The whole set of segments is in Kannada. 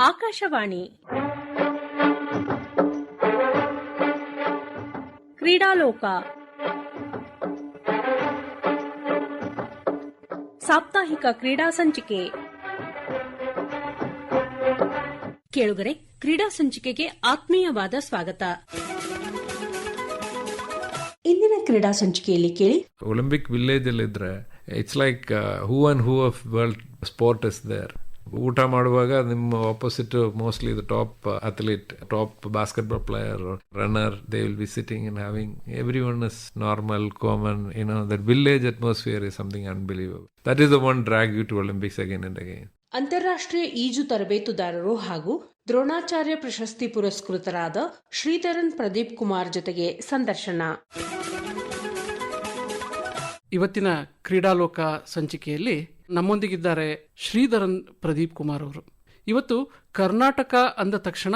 ಆಕಾಶವಾಣಿ ಕ್ರೀಡಾ ಲೋಕ ಸಾಪ್ತಾಹಿಕ ಕ್ರೀಡಾ ಸಂಚಿಕೆ. ಕೇಳುಗರೆ, ಕ್ರೀಡಾ ಸಂಚಿಕೆಗೆ ಆತ್ಮೀಯವಾದ ಸ್ವಾಗತ. ಇಂದಿನ ಕ್ರೀಡಾ ಸಂಚಿಕೆಯಲ್ಲಿ ಕೇಳಿ, ಒಲಿಂಪಿಕ್ ವಿಲೇಜ್ ಅಲ್ಲಿ ಇದ್ರೆ it's like who and who of world sport is there. ಊಟ ಮಾಡುವಾಗ ನಿಮ್ಮ opposite mostly the top athlete, top basketball player, runner, they will be sitting and having every one is normal, common. That village atmosphere is something unbelievable. That is the one drag you to Olympics again and again. ಅಂತಾರಾಷ್ಟ್ರೀಯ ಈಜು ತರಬೇತುದಾರರು ಹಾಗೂ ದ್ರೋಣಾಚಾರ್ಯ ಪ್ರಶಸ್ತಿ ಪುರಸ್ಕೃತರಾದ ಶ್ರೀಧರನ್ ಪ್ರದೀಪ್ ಕುಮಾರ್ ಜೊತೆಗೆ ಸಂದರ್ಶನ. ಇವತ್ತಿನ ಕ್ರೀಡಾಲೋಕ ಸಂಚಿಕೆಯಲ್ಲಿ ನಮ್ಮೊಂದಿಗಿದ್ದಾರೆ ಶ್ರೀಧರನ್ ಪ್ರದೀಪ್ ಕುಮಾರ್ ಅವರು. ಇವತ್ತು ಕರ್ನಾಟಕ ಅಂದ ತಕ್ಷಣ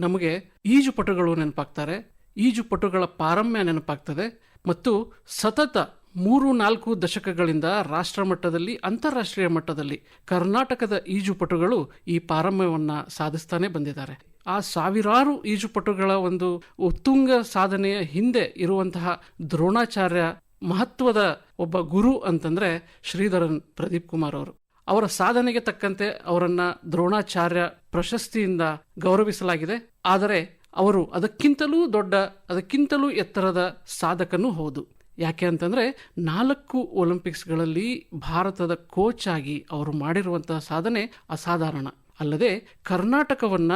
ನಮಗೆ ಈಜುಪಟುಗಳು ನೆನಪಾಗ್ತಾರೆ, ಈಜುಪಟುಗಳ ಪಾರಮ್ಯ ನೆನಪಾಗ್ತದೆ ಮತ್ತು ಸತತ 3-4 ದಶಕಗಳಿಂದ ರಾಷ್ಟ್ರ ಮಟ್ಟದಲ್ಲಿ, ಅಂತಾರಾಷ್ಟ್ರೀಯ ಮಟ್ಟದಲ್ಲಿ ಕರ್ನಾಟಕದ ಈಜುಪಟುಗಳು ಈ ಪಾರಮ್ಯವನ್ನ ಸಾಧಿಸ್ತಾನೆ ಬಂದಿದ್ದಾರೆ. ಆ ಸಾವಿರಾರು ಈಜುಪಟುಗಳ ಒಂದು ಉತ್ತುಂಗ ಸಾಧನೆಯ ಹಿಂದೆ ಇರುವಂತಹ ದ್ರೋಣಾಚಾರ್ಯ ಮಹತ್ವದ ಒಬ್ಬ ಗುರು ಅಂತಂದ್ರೆ ಶ್ರೀಧರನ್ ಪ್ರದೀಪ್ ಕುಮಾರ್ ಅವರು. ಅವರ ಸಾಧನೆಗೆ ತಕ್ಕಂತೆ ಅವರನ್ನ ದ್ರೋಣಾಚಾರ್ಯ ಪ್ರಶಸ್ತಿಯಿಂದ ಗೌರವಿಸಲಾಗಿದೆ. ಆದರೆ ಅವರು ಅದಕ್ಕಿಂತಲೂ ದೊಡ್ಡ, ಅದಕ್ಕಿಂತಲೂ ಎತ್ತರದ ಸಾಧಕನೂ ಹೌದು. ಯಾಕೆ ಅಂತಂದ್ರೆ 4 ಒಲಿಂಪಿಕ್ಸ್ಗಳಲ್ಲಿ ಭಾರತದ ಕೋಚ್ ಆಗಿ ಅವರು ಮಾಡಿರುವಂತಹ ಸಾಧನೆ ಅಸಾಧಾರಣ. ಅಲ್ಲದೆ ಕರ್ನಾಟಕವನ್ನ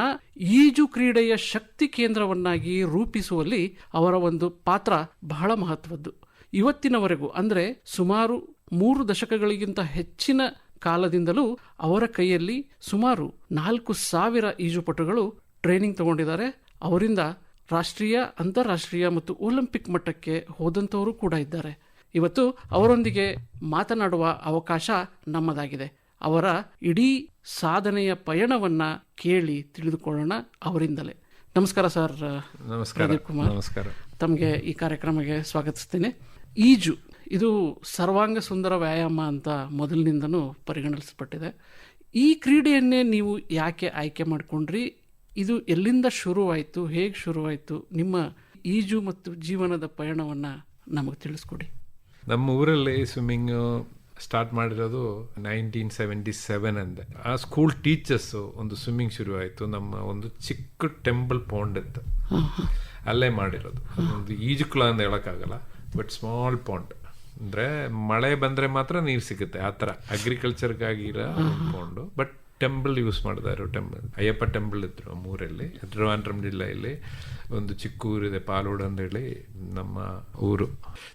ಈಜು ಕ್ರೀಡೆಯ ಶಕ್ತಿ ಕೇಂದ್ರವನ್ನಾಗಿ ರೂಪಿಸುವಲ್ಲಿ ಅವರ ಒಂದು ಪಾತ್ರ ಬಹಳ ಮಹತ್ವದ್ದು. ಇವತ್ತಿನವರೆಗೂ ಅಂದ್ರೆ ಸುಮಾರು 3 ದಶಕಗಳಿಗಿಂತ ಹೆಚ್ಚಿನ ಕಾಲದಿಂದಲೂ ಅವರ ಕೈಯಲ್ಲಿ ಸುಮಾರು 4,000 ಈಜುಪಟುಗಳು ಟ್ರೈನಿಂಗ್ ತಗೊಂಡಿದ್ದಾರೆ. ಅವರಿಂದ ರಾಷ್ಟ್ರೀಯ, ಅಂತಾರಾಷ್ಟ್ರೀಯ ಮತ್ತು ಒಲಿಂಪಿಕ್ ಮಟ್ಟಕ್ಕೆ ಹೋದಂಥವರು ಕೂಡ ಇದ್ದಾರೆ. ಇವತ್ತು ಅವರೊಂದಿಗೆ ಮಾತನಾಡುವ ಅವಕಾಶ ನಮ್ಮದಾಗಿದೆ. ಅವರ ಇಡೀ ಸಾಧನೆಯ ಪಯಣವನ್ನ ಕೇಳಿ ತಿಳಿದುಕೊಳ್ಳೋಣ ಅವರಿಂದಲೇ. ನಮಸ್ಕಾರ ಸರ್. ನಮಸ್ಕಾರ. ಪ್ರದೀಪ್ ಕುಮಾರ್, ನಮಸ್ಕಾರ. ತಮಗೆ ಈ ಕಾರ್ಯಕ್ರಮಕ್ಕೆ ಸ್ವಾಗತಿಸ್ತೇನೆ. ಈಜು ಇದು ಸರ್ವಾಂಗ ಸುಂದರ ವ್ಯಾಯಾಮ ಅಂತ ಮೊದಲಿನಿಂದನೂ ಪರಿಗಣಿಸಲ್ಪಟ್ಟಿದೆ. ಈ ಕ್ರೀಡೆಯನ್ನೇ ನೀವು ಯಾಕೆ ಆಯ್ಕೆ ಮಾಡಿಕೊಂಡ್ರಿ? ಇದು ಎಲ್ಲಿಂದ ಶುರುವಾಯಿತು, ಹೇಗೆ ಶುರುವಾಯಿತು? ನಿಮ್ಮ ಈಜು ಮತ್ತು ಜೀವನದ ಪಯಣವನ್ನ ನಮಗೆ ತಿಳಿಸ್ಕೊಡಿ. ನಮ್ಮ ಊರಲ್ಲಿ ಸ್ವಿಮ್ಮಿಂಗ್ ಸ್ಟಾರ್ಟ್ ಮಾಡಿರೋದು 1977 ಅಂದೆ. ಆ ಸ್ಕೂಲ್ ಟೀಚರ್ಸ್ ಒಂದು ಸ್ವಿಮ್ಮಿಂಗ್ ಶುರು ಆಯಿತು. ನಮ್ಮ ಒಂದು ಚಿಕ್ಕ ಟೆಂಪಲ್ ಪಾಂಡ್ ಇತ್ತು, ಅಲ್ಲೇ ಮಾಡಿರೋದು. ಒಂದು ಈಜುಕುಳ ಅಂತ ಹೇಳೋಕ್ಕಾಗಲ್ಲ, ಬಟ್ ಸ್ಮಾಲ್ ಪಾಂಡ್. ಅಂದರೆ ಮಳೆ ಬಂದರೆ ಮಾತ್ರ ನೀರು ಸಿಗುತ್ತೆ, ಆ ಥರ ಅಗ್ರಿಕಲ್ಚರ್ಗಾಗಿರೋ ಪಾಂಡು. ಬಟ್ ಟೆಂಪಲ್ ಯೂಸ್ ಮಾಡ್ತಾ ಇರೋ ಟೆಂಪಲ್, ಅಯ್ಯಪ್ಪ ಟೆಂಪಲ್ ಇದ್ರು ನಮ್ಮೂರಲ್ಲಿ. ಟ್ರಿವಾಂಡ್ರಮ್ ಜಿಲ್ಲೆಯಲ್ಲಿ ಒಂದು ಚಿಕ್ಕ ಊರಿದೆ, ಪಾಲೋಡ್ ಅಂತೇಳಿ ನಮ್ಮ ಊರು.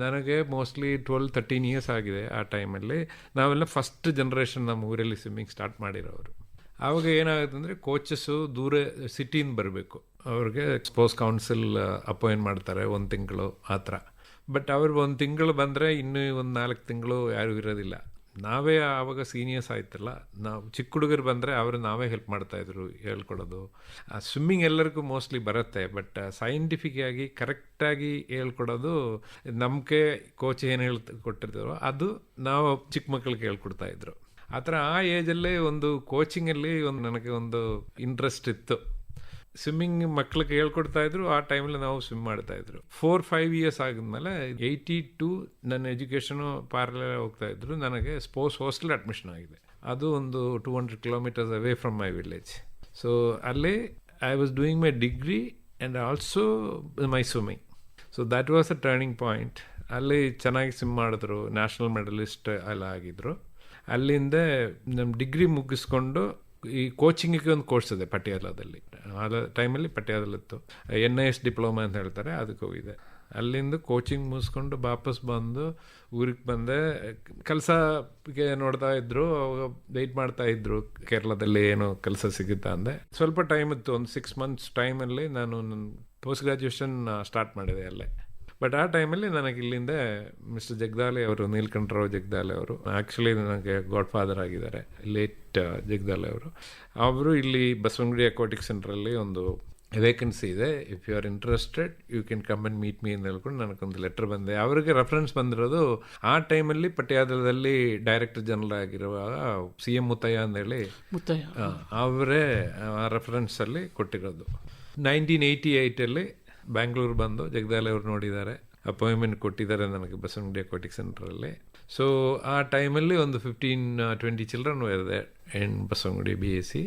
ನನಗೆ ಮೋಸ್ಟ್ಲಿ 12-13 ಇಯರ್ಸ್ ಆಗಿದೆ. ಆ ಟೈಮಲ್ಲಿ ನಾವೆಲ್ಲ ಫಸ್ಟ್ ಜನ್ರೇಷನ್ ನಮ್ಮ ಊರಲ್ಲಿ ಸ್ವಿಮ್ಮಿಂಗ್ ಸ್ಟಾರ್ಟ್ ಮಾಡಿರೋರು. ಆವಾಗ ಏನಾಗುತ್ತೆ ಅಂದರೆ ಕೋಚಸ್ಸು ದೂರ ಸಿಟಿಯಿಂದ ಬರಬೇಕು, ಅವ್ರಿಗೆ ಸ್ಪೋರ್ಟ್ಸ್ ಕೌನ್ಸಿಲ್ ಅಪಾಯಿಂಟ್ ಮಾಡ್ತಾರೆ 1 ತಿಂಗಳು ಆ ಥರ. ಬಟ್ ಅವ್ರು 1 ತಿಂಗಳು ಬಂದರೆ ಇನ್ನೂ ಒಂದು 4 ತಿಂಗಳು ಯಾರೂ ಇರೋದಿಲ್ಲ. ನಾವೇ ಆವಾಗ ಸೀನಿಯರ್ಸ್ ಆಯ್ತಲ್ಲ, ನಾವು ಚಿಕ್ಕ ಹುಡುಗರು ಬಂದರೆ ಅವರು ನಾವೇ ಹೆಲ್ಪ್ ಮಾಡ್ತಾಯಿದ್ರು, ಹೇಳ್ಕೊಡೋದು. ಸ್ವಿಮ್ಮಿಂಗ್ ಎಲ್ಲರಿಗೂ ಮೋಸ್ಟ್ಲಿ ಬರುತ್ತೆ, ಬಟ್ ಸೈಂಟಿಫಿಕ್ ಆಗಿ ಕರೆಕ್ಟಾಗಿ ಹೇಳ್ಕೊಡೋದು ನಮಗೆ ಕೋಚ್ ಏನು ಕೊಟ್ಟಿರ್ತಾರೋ ಅದು ನಾವು ಚಿಕ್ಕ ಮಕ್ಕಳಿಗೆ ಹೇಳ್ಕೊಡ್ತಾಯಿದ್ರು. ಆ ಥರ ಆ ಏಜಲ್ಲೇ ಒಂದು ಕೋಚಿಂಗಲ್ಲಿ ನನಗೆ ಒಂದು ಇಂಟ್ರೆಸ್ಟ್ ಇತ್ತು. ಸ್ವಿಮ್ಮಿಂಗ್ ಮಕ್ಳಿಗೆ ಹೇಳ್ಕೊಡ್ತಾ ಇದ್ರು. ಆ ಟೈಮಲ್ಲಿ ನಾವು ಸ್ವಿಮ್ ಮಾಡ್ತಾ ಇದ್ರು. 4-5 ಇಯರ್ಸ್ ಆಗಿದ್ಮೇಲೆ 82 ನನ್ನ ಎಜುಕೇಷನು ಪ್ಯಾರಲಲ್ ಹೋಗ್ತಾ ಇದ್ರು. ನನಗೆ ಸ್ಪೋರ್ಟ್ಸ್ ಹಾಸ್ಟೆಲ್ ಅಡ್ಮಿಷನ್ ಆಗಿದೆ. ಅದು ಒಂದು 200 kilometres away from my village. So ಅಲ್ಲಿ I was doing my degree and also my swimming. So that was a turning point. ಅಲ್ಲಿ ಚೆನ್ನಾಗಿ ಸ್ವಿಮ್ ಮಾಡಿದ್ರು, ನ್ಯಾಷನಲ್ ಮೆಡಲಿಸ್ಟ್ ಎಲ್ಲ ಆಗಿದ್ರು. ಅಲ್ಲಿಂದ ನಮ್ಮ ಡಿಗ್ರಿ ಮುಗಿಸ್ಕೊಂಡು ಈ ಕೋಚಿಂಗಿಗೆ ಒಂದು ಕೋರ್ಸ್ ಇದೆ ಪಟಿಯಾಲದಲ್ಲಿ. ಆ ಟೈಮಲ್ಲಿ ಪಟಿಯಾಲದಲ್ಲಿತ್ತು, NIS ಡಿಪ್ಲೊಮಾ ಅಂತ ಹೇಳ್ತಾರೆ, ಅದಕ್ಕೆ ಹೋಗಿದೆ. ಅಲ್ಲಿಂದ ಕೋಚಿಂಗ್ ಮುಗಿಸ್ಕೊಂಡು ವಾಪಸ್ ಬಂದು ಊರಿಗೆ ಬಂದೆ. ಕೆಲಸಕ್ಕೆ ನೋಡ್ತಾ ಇದ್ರು, ಅವಾಗ ವೆಯ್ಟ್ ಮಾಡ್ತಾ ಇದ್ರು ಕೇರಳದಲ್ಲಿ ಏನೋ ಕೆಲಸ ಸಿಗುತ್ತಾ ಅಂದೆ. ಸ್ವಲ್ಪ ಟೈಮ್ ಇತ್ತು, ಒಂದು 6 ಮಂತ್ಸ್ ಟೈಮಲ್ಲಿ ನಾನು ನನ್ನ ಪೋಸ್ಟ್ ಗ್ರ್ಯಾಜುಯೇಷನ್ ಸ್ಟಾರ್ಟ್ ಮಾಡಿದೆ ಅಲ್ಲೇ. ಬಟ್ ಆ ಟೈಮಲ್ಲಿ ನನಗೆ ಇಲ್ಲಿಂದ ಮಿಸ್ಟರ್ ಜಗದಾಲೆ ಅವರು, ನೀಲಕಂಠರಾವ್ ಜಗದಾಲೆ ಅವರು, ಆ್ಯಕ್ಚುಲಿ ನನಗೆ ಗಾಡ್ ಫಾದರ್ ಆಗಿದ್ದಾರೆ, ಲೇಟ್ ಜಗದಾಲೆ ಅವರು. ಅವರು ಇಲ್ಲಿ ಬಸವನಗುಡಿ ಅಕ್ವಾಟಿಕ್ ಸೆಂಟ್ರಲ್ಲಿ ಒಂದು ವೇಕೆನ್ಸಿ ಇದೆ, if you are interested you can come and meet me ಅಂತ ಹೇಳ್ಕೊಂಡು ನನಗೊಂದು ಲೆಟರ್ ಬಂದೆ. ಅವರಿಗೆ ರೆಫರೆನ್ಸ್ ಬಂದಿರೋದು ಆ ಟೈಮಲ್ಲಿ ಪಟ್ಯಾದದಲ್ಲಿ ಡೈರೆಕ್ಟರ್ ಜನರಲ್ ಆಗಿರುವಾಗ CM ಮುತ್ತಯ್ಯ ಅಂತೇಳಿ ಅವರೇ ಆ ರೆಫರೆನ್ಸಲ್ಲಿ ಕೊಟ್ಟಿರೋದು. 1988 ಬ್ಯಾಂಗ್ಳೂರು ಬಂದು ಜಗದಾಲೆ ಅವರು ನೋಡಿದ್ದಾರೆ, ಅಪಾಯಿಂಟ್ಮೆಂಟ್ ಕೊಟ್ಟಿದ್ದಾರೆ ನನಗೆ ಬಸವನಗುಡಿ ಅಕ್ವಾಟಿಕ್ ಸೆಂಟ್ರಲ್ಲಿ. ಸೊ ಆ ಟೈಮಲ್ಲಿ ಒಂದು 15-20 ಚಿಲ್ಡ್ರನ್ ಇದೆ ಆ್ಯಂಡ್ ಬಸವನಗುಡಿ BSc.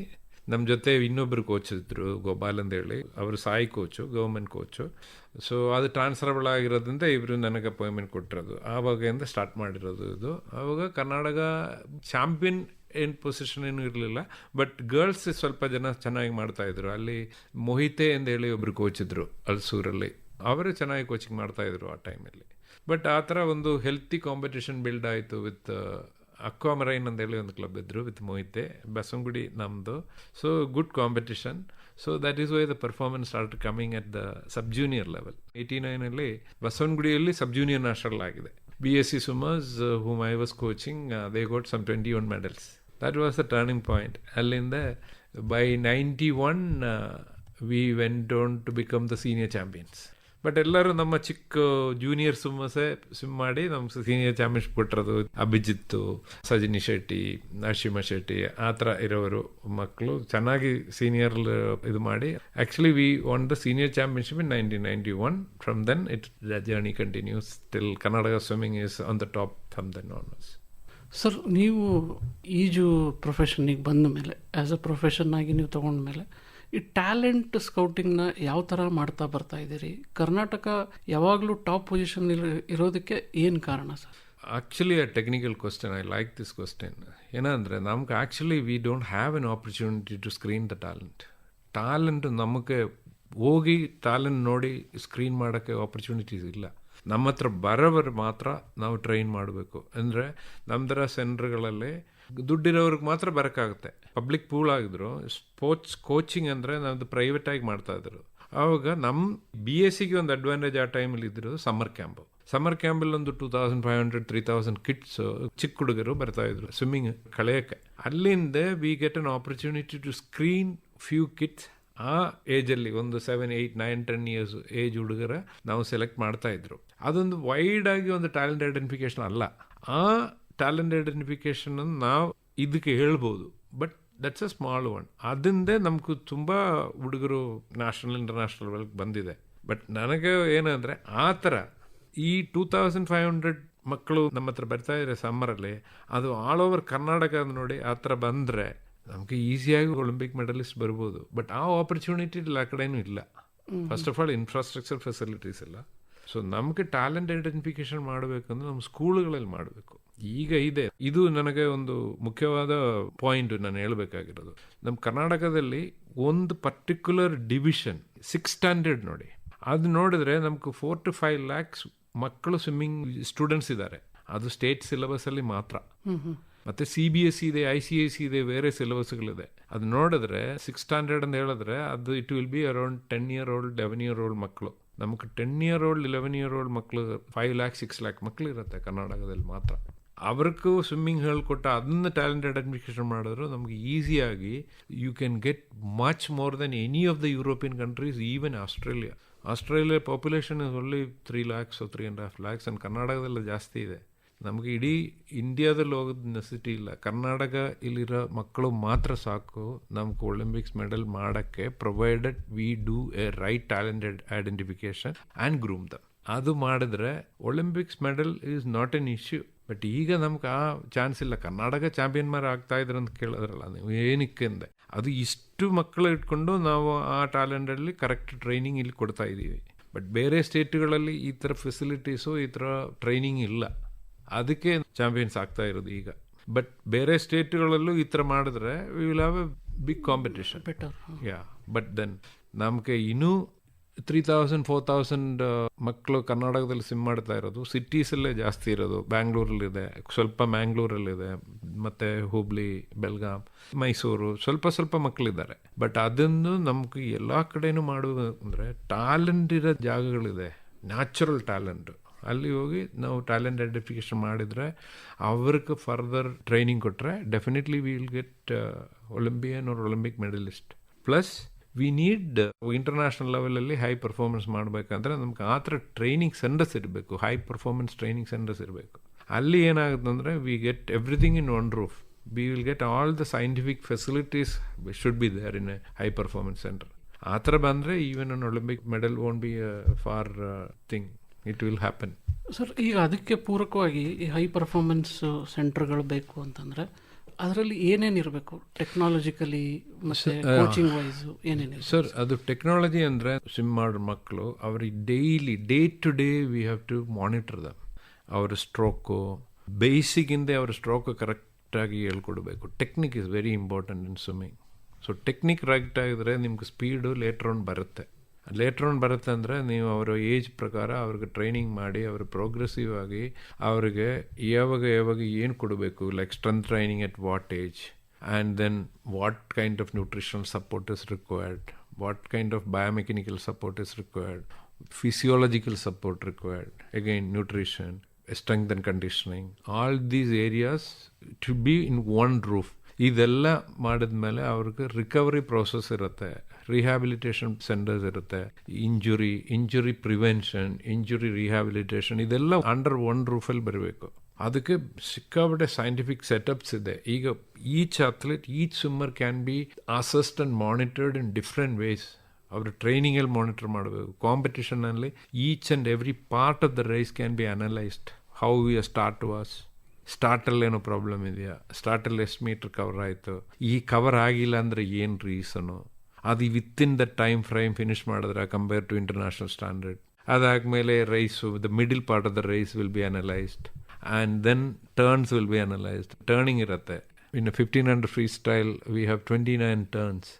ನಮ್ಮ ಜೊತೆ ಇನ್ನೊಬ್ಬರು ಕೋಚ್ ಇದ್ರು, ಗೋಪಾಲ್ ಅಂತೇಳಿ, ಅವರು Sai coach, government coach. So ಅದು ಟ್ರಾನ್ಸ್ಫರಬಲ್ ಆಗಿರೋದ್ರಿಂದ ಇವರು ನನಗೆ ಅಪಾಯಿಂಟ್ಮೆಂಟ್ ಕೊಟ್ಟಿರೋದು. ಆವಾಗಿಂದ ಸ್ಟಾರ್ಟ್ ಮಾಡಿರೋದು ಇದು. ಆವಾಗ ಕರ್ನಾಟಕ ಚಾಂಪಿಯನ್ ಏನು ಪೊಸಿಷನ್ ಏನೂ ಇರಲಿಲ್ಲ, ಬಟ್ ಗರ್ಲ್ಸ್ ಸ್ವಲ್ಪ ಜನ ಚೆನ್ನಾಗಿ ಮಾಡ್ತಾಯಿದ್ರು. ಅಲ್ಲಿ ಮೋಹಿತೆ ಅಂತ ಹೇಳಿ ಒಬ್ಬರು ಕೋಚ್ ಇದ್ರು ಅಲ್ಸೂರಲ್ಲಿ, ಅವರೇ ಚೆನ್ನಾಗಿ ಕೋಚಿಂಗ್ ಮಾಡ್ತಾಯಿದ್ರು ಆ ಟೈಮಲ್ಲಿ. ಬಟ್ ಆ ಥರ ಒಂದು ಹೆಲ್ತಿ ಕಾಂಪಿಟೇಷನ್ ಬಿಲ್ಡ್ ಆಯಿತು ವಿತ್ ಅಕ್ವಾಮರೈನ್ ಅಂತೇಳಿ ಒಂದು ಕ್ಲಬ್ ಇದ್ದರು ವಿತ್ ಮೋಹಿತೆ, ಬಸವನಗುಡಿ ನಮ್ಮದು. So good competition. So that is why the performance start coming at the sub junior level. 89 ಬಸವನಗುಡಿಯಲ್ಲಿ ಸಬ್ ಜೂನಿಯರ್ ನ್ಯಾಷನಲ್ ಆಗಿದೆ. BSc swimmers whom I was coaching, they got some 21 medals. That was the turning point. ಅಲ್ಲಿಂದ by 91 we went on to become the senior champions. But ಎಲ್ಲರೂ ನಮ್ಮ ಚಿಕ್ಕ ಜೂನಿಯರ್ ಸ್ವಿಮ್ ಮಾಡಿ ನಮ್ಮ ಸೀನಿಯರ್ ಚಾಂಪಿಯನ್ಶಿಪ್ ಕೊಟ್ಟಿರೋದು ಅಭಿಜಿತ್ತು, ಸಜಿನಿ ಶೆಟ್ಟಿ, ನರಸಿಂಹ ಶೆಟ್ಟಿ, ಆ ಥರ ಇರೋರು ಮಕ್ಕಳು ಚೆನ್ನಾಗಿ ಸೀನಿಯರ್ ಇದು ಮಾಡಿ. Actually we won the senior championship in 1991. From then the journey continues till Karnataka swimming is on the top from then onwards. Sir, ನೀವು ಈಜು ಪ್ರೊಫೆಷನ್ನಿಗೆ ಬಂದ ಮೇಲೆ, ಆ್ಯಸ್ ಅ ಪ್ರೊಫೆಷನ್ ಆಗಿ ನೀವು ತೊಗೊಂಡ ಮೇಲೆ ಈ ಟ್ಯಾಲೆಂಟ್ ಸ್ಕೌಟಿಂಗ್ನ ಯಾವ ಥರ ಮಾಡ್ತಾ ಬರ್ತಾ ಇದ್ದೀರಿ? ಕರ್ನಾಟಕ ಯಾವಾಗಲೂ ಟಾಪ್ ಪೊಸಿಷನ್ ಇರೋದಕ್ಕೆ ಏನು ಕಾರಣ sir? Actually a technical question, I like this question. ಏನಂದರೆ ನಮ್ಗೆ actually we don't have an opportunity to screen the talent ನಮಗೆ ಹೋಗಿ ಟ್ಯಾಲೆಂಟ್ ನೋಡಿ ಸ್ಕ್ರೀನ್ ಮಾಡೋಕ್ಕೆ ಆಪರ್ಚುನಿಟೀಸ್ ಇಲ್ಲ. ನಮ್ಮ ಹತ್ರ ಬರೋವರು ಮಾತ್ರ ನಾವು ಟ್ರೈನ್ ಮಾಡಬೇಕು. ಅಂದರೆ ನಮ್ಮದರ ಸೆಂಟ್ರ್ಗಳಲ್ಲಿ ದುಡ್ಡಿರೋರಿಗೆ ಮಾತ್ರ ಬರೋಕ್ಕಾಗುತ್ತೆ. ಪಬ್ಲಿಕ್ ಪೂಲ್ ಆಗಿದ್ರು. ಸ್ಪೋರ್ಟ್ಸ್ ಕೋಚಿಂಗ್ ಅಂದರೆ ನಮ್ಮದು ಪ್ರೈವೇಟಾಗಿ ಮಾಡ್ತಾಯಿದ್ರು. ಆವಾಗ ನಮ್ಮ BScಗೆ ಒಂದು ಅಡ್ವಾಂಟೇಜ್ ಆ ಟೈಮಲ್ಲಿ ಇದ್ರು ಸಮ್ಮರ್ ಕ್ಯಾಂಪಲ್ಲಿ ಒಂದು 2500-3000 ಕಿಡ್ಸ್ ಚಿಕ್ಕ ಹುಡುಗರು ಬರ್ತಾಯಿದ್ರು ಸ್ವಿಮ್ಮಿಂಗ್ ಕಳೆಯೋಕ್ಕೆ. ಅಲ್ಲಿಂದ we get an opportunity to screen few kids. ಆ ಏಜಲ್ಲಿ ಒಂದು 7, 8, 9, 10 ಇಯರ್ಸ್ ಏಜ್ ಹುಡುಗರ ನಾವು ಸೆಲೆಕ್ಟ್ ಮಾಡ್ತಾಯಿದ್ರು. ಅದೊಂದು ವೈಡ್ ಆಗಿ ಒಂದು ಟ್ಯಾಲೆಂಟ್ ಐಡೆಂಟಿಫಿಕೇಶನ್ ಅಲ್ಲ. ಆ ಟ್ಯಾಲೆಂಟ್ ಐಡೆಂಟಿಫಿಕೇಶನ್ ನಾವು ಇದಕ್ಕೆ ಹೇಳ್ಬೋದು, but that's a small one. ಅದರಿಂದ ನಮ್ಗೆ ತುಂಬ ಹುಡುಗರು ನ್ಯಾಷನಲ್ ಇಂಟರ್ನ್ಯಾಷನಲ್ ಲೆವೆಲ್ಗೆ ಬಂದಿದೆ. ಬಟ್ ನನಗೆ ಏನಂದರೆ ಆ ಥರ ಈ 2500 ಮಕ್ಕಳು ನಮ್ಮ ಹತ್ರ ಬರ್ತಾ ಇದ್ದಾರೆ ಸಮ್ಮರಲ್ಲಿ, ಅದು ಆಲ್ ಓವರ್ ಕರ್ನಾಟಕ ನೋಡಿ ಆ ಥರ ಬಂದರೆ ನಮಗೆ ಈಸಿಯಾಗಿ ಒಲಿಂಪಿಕ್ ಮೆಡಲಿಸ್ಟ್ ಬರ್ಬೋದು. ಬಟ್ ಆ ಆಪರ್ಚುನಿಟಿ ಆ ಕಡೆನೂ ಇಲ್ಲ. First of all infrastructure facilities ಇಲ್ಲ. ಸೊ ನಮಗೆ ಟ್ಯಾಲೆಂಟ್ ಐಡೆಂಟಿಫಿಕೇಶನ್ ಮಾಡಬೇಕಂದ್ರೆ ನಮ್ಮ ಸ್ಕೂಲ್ಗಳಲ್ಲಿ ಮಾಡಬೇಕು. ಈಗ ಇದೆ, ಇದು ನನಗೆ ಒಂದು ಮುಖ್ಯವಾದ ಪಾಯಿಂಟ್ ನಾನು ಹೇಳಬೇಕಾಗಿರೋದು. ನಮ್ಮ ಕರ್ನಾಟಕದಲ್ಲಿ ಒಂದು ಪರ್ಟಿಕ್ಯುಲರ್ ಡಿವಿಷನ್ 6th ಸ್ಟ್ಯಾಂಡರ್ಡ್ ನೋಡಿ, ಅದು ನೋಡಿದ್ರೆ ನಮ್ಗೆ 4 to 5 lakhs ಮಕ್ಕಳು ಸ್ವಿಮ್ಮಿಂಗ್ ಸ್ಟೂಡೆಂಟ್ಸ್ ಇದ್ದಾರೆ. ಅದು ಸ್ಟೇಟ್ ಸಿಲೆಬಸ್ಸಲ್ಲಿ ಮಾತ್ರ. ಮತ್ತು CBSE ಇದೆ, ICSE ಇದೆ, ಬೇರೆ ಸಿಲೆಬಸ್ಗಳಿದೆ. ಅದು ನೋಡಿದ್ರೆ 6th ಸ್ಟ್ಯಾಂಡರ್ಡ್ ಅಂತ ಹೇಳಿದ್ರೆ ಅದು it will be around 10 year old 11 year old ಮಕ್ಕಳು. ನಮಗೆ 10 year old 11 year old ಮಕ್ಕಳು 5 lakh 6 lakh ಮಕ್ಕಳು ಇರುತ್ತೆ ಕರ್ನಾಟಕದಲ್ಲಿ ಮಾತ್ರ. ಅವ್ರಿಗೂ ಸ್ವಿಮ್ಮಿಂಗ್ ಹೇಳ್ಕೊಟ್ಟ ಅದನ್ನ ಟ್ಯಾಲೆಂಟ್ ಐಡೆಂಟಿಫಿಕೇಶನ್ ಮಾಡಿದ್ರು ನಮಗೆ ಈಸಿಯಾಗಿ you can get much more then any of the European countries, even Australia population is only 3 lakhs or 3.5 lakhs and ಕರ್ನಾಟಕದಲ್ಲಿ ಜಾಸ್ತಿ ಇದೆ. ನಮಗೆ ಇಡೀ ಇಂಡಿಯಾದಲ್ಲಿ ಹೋಗೋದು ನೆಸಿಟಿ ಇಲ್ಲ. ಕರ್ನಾಟಕ ಇಲ್ಲಿರೋ ಮಕ್ಕಳು ಮಾತ್ರ ಸಾಕು ನಮ್ಗೆ ಒಲಿಂಪಿಕ್ಸ್ ಮೆಡಲ್ ಮಾಡೋಕ್ಕೆ, provided we do a right talent identification and groom them. ಅದು ಮಾಡಿದ್ರೆ Olympics medal is not an issue. But ಈಗ ನಮ್ಗೆ ಆ ಚಾನ್ಸ್ ಇಲ್ಲ. ಕರ್ನಾಟಕ ಚಾಂಪಿಯನ್ ಆಗ್ತಾ ಇದ್ರು ಅಂತ ಕೇಳಿದ್ರಲ್ಲ ನೀವು, ಏನಕ್ಕೆ ಅಂದೆ, ಅದು ಇಷ್ಟು ಮಕ್ಕಳು ಇಟ್ಕೊಂಡು ನಾವು ಆ ಟ್ಯಾಲೆಂಟಲ್ಲಿ ಕರೆಕ್ಟ್ ಟ್ರೈನಿಂಗ್ ಇಲ್ಲಿ ಕೊಡ್ತಾ ಇದ್ದೀವಿ. ಬಟ್ ಬೇರೆ ಸ್ಟೇಟ್ಗಳಲ್ಲಿ ಈ ಥರ ಫೆಸಿಲಿಟೀಸು ಈ ಥರ ಟ್ರೈನಿಂಗ್ ಇಲ್ಲ. ಅದಕ್ಕೆ ಚಾಂಪಿಯನ್ಸ್ ಆಗ್ತಾ ಇರೋದು ಈಗ. ಬಟ್ ಬೇರೆ ಸ್ಟೇಟ್ಗಳಲ್ಲೂ ಈ ಥರ ಮಾಡಿದ್ರೆ we will have a big competition. Yeah, but then ನಮಗೆ ಇನ್ನೂ 3000-4000 ಮಕ್ಕಳು ಕರ್ನಾಟಕದಲ್ಲಿ ಸ್ವಿಮ್ ಮಾಡ್ತಾ ಇರೋದು ಸಿಟೀಸಲ್ಲೇ ಜಾಸ್ತಿ ಇರೋದು. ಬ್ಯಾಂಗ್ಳೂರಲ್ಲಿದೆ, ಸ್ವಲ್ಪ ಮ್ಯಾಂಗ್ಳೂರಲ್ಲಿದೆ, ಮತ್ತು ಹುಬ್ಳಿ, ಬೆಳಗಾಂ, ಮೈಸೂರು ಸ್ವಲ್ಪ ಮಕ್ಕಳಿದ್ದಾರೆ. ಬಟ್ ಅದನ್ನು ನಮ್ಗೆ ಎಲ್ಲ ಕಡೆನೂ ಮಾಡೋದು ಅಂದರೆ ಟ್ಯಾಲೆಂಟ್ ಇರೋ ಜಾಗಗಳಿದೆ, ನ್ಯಾಚುರಲ್ ಟ್ಯಾಲೆಂಟು. ಅಲ್ಲಿ ಹೋಗಿ ನಾವು ಟ್ಯಾಲೆಂಟ್ ಐಡೆಂಟಿಫಿಕೇಶನ್ ಮಾಡಿದರೆ ಅವ್ರಿಗೆ ಫರ್ದರ್ ಟ್ರೈನಿಂಗ್ ಕೊಟ್ಟರೆ definitely we will get Olympian or Olympic medallist. Plus we need international ಲೆವೆಲಲ್ಲಿ ಹೈ ಪರ್ಫಾರ್ಮೆನ್ಸ್ ಮಾಡಬೇಕಂದ್ರೆ ನಮ್ಗೆ ಆ ಥರ ಟ್ರೈನಿಂಗ್ ಸೆಂಟರ್ಸ್ ಇರಬೇಕು, ಹೈ ಪರ್ಫಾರ್ಮೆನ್ಸ್ ಟ್ರೈನಿಂಗ್ ಸೆಂಟರ್ಸ್ ಇರಬೇಕು. ಅಲ್ಲಿ ಏನಾಗುತ್ತೆ ಅಂದರೆ we get everything in one roof. We will get all the scientific facilities should be there in a high performance centre. ಆ ಥರ ಬಂದರೆ even an Olympic medal won't be far thing, it will happen. Sir, ಈಗ ಅದಕ್ಕೆ ಪೂರಕವಾಗಿ ಈ ಹೈ ಪರ್ಫಾರ್ಮೆನ್ಸ್ ಸೆಂಟರ್ಗಳು ಬೇಕು ಅಂತಂದರೆ ಅದರಲ್ಲಿ ಏನೇನು ಇರಬೇಕು ಟೆಕ್ನಾಲಜಿಕಲಿ ಮತ್ತು ಕೋಚಿಂಗ್ ವೈಸ್ ಏನೇನು? ಸರ್, ಅದು ಟೆಕ್ನಾಲಜಿ ಅಂದರೆ ಸ್ವಿಮ್ ಮಾಡೋ ಮಕ್ಕಳು ಅವ್ರಿಗೆ daily day to day we have to monitor them. ಅವರ ಸ್ಟ್ರೋಕು ಬೇಸಿಗಿಂದ ಅವರ ಸ್ಟ್ರೋಕು ಕರೆಕ್ಟಾಗಿ ಹೇಳ್ಕೊಡ್ಬೇಕು. Technique is very important in swimming. So technique right ಆಗಿದ್ರೆ ನಿಮ್ಗೆ ಸ್ಪೀಡು ಲೇಟರ್ ಆನ್ ಬರುತ್ತೆ. ಲೇಟರ್ ಆನ್ ಬರುತ್ತೆ ಅಂದರೆ ನೀವು ಅವರ ಏಜ್ ಪ್ರಕಾರ ಅವ್ರಿಗೆ ಟ್ರೈನಿಂಗ್ ಮಾಡಿ ಅವರು ಪ್ರೋಗ್ರೆಸಿವ್ ಆಗಿ ಅವ್ರಿಗೆ ಯಾವಾಗ ಏನು ಕೊಡಬೇಕು, like strength training at what age, and then what kind of nutritional support is required, what kind of biomechanical support is required, physiological support required, again nutrition, strength and conditioning, all these areas to be in one roof. ಇದೆಲ್ಲ ಮಾಡಿದ್ಮೇಲೆ ಅವ್ರಿಗೆ ರಿಕವರಿ ಪ್ರೋಸೆಸ್ ಇರುತ್ತೆ, ರಿಹ್ಯಾಬಿಲಿಟೇಷನ್ ಸೆಂಟರ್ಸ್ ಇರುತ್ತೆ, ಇಂಜುರಿ ಪ್ರಿವೆನ್ಷನ್, ಇಂಜುರಿ ರಿಹ್ಯಾಬಿಲಿಟೇಷನ್, ಇದೆಲ್ಲ ಅಂಡರ್ ಒನ್ ರೂಫಲ್ಲಿ ಬರಬೇಕು. ಅದಕ್ಕೆ ಸಿಕ್ಕಾಪಟ್ಟೆ ಸೈಂಟಿಫಿಕ್ ಸೆಟಪ್ಸ್ ಇದೆ. ಈಗ each athlete, each swimmer can be assessed and monitored in different ways. ಅವರು ಟ್ರೈನಿಂಗಲ್ಲಿ ಮಾನಿಟರ್ ಮಾಡಬೇಕು. ಕಾಂಪಿಟೇಷನಲ್ಲಿ each and every part of the race can be analysed. How your start was, ಸ್ಟಾರ್ಟಲ್ಲಿ ಏನೋ ಪ್ರಾಬ್ಲಮ್ ಇದೆಯಾ, ಸ್ಟಾರ್ಟಲ್ಲಿ ಎಷ್ಟು ಮೀಟ್ರ್ ಕವರ್ ಆಯಿತು, ಈ ಕವರ್ ಆಗಿಲ್ಲ ಅಂದರೆ ಏನು ರೀಸನು, ಅದು within the time frame finish ಮಾಡಿದ್ರೆ ಕಂಪೇರ್ ಟು ಇಂಟರ್ನ್ಯಾಷನಲ್ ಸ್ಟ್ಯಾಂಡರ್ಡ್. ಅದಾದಮೇಲೆ race, the middle part of the race will be analysed, and then turns will be analysed. Turning ಇರುತ್ತೆ. ಇನ್ನು 1500 freestyle we have 29 turns.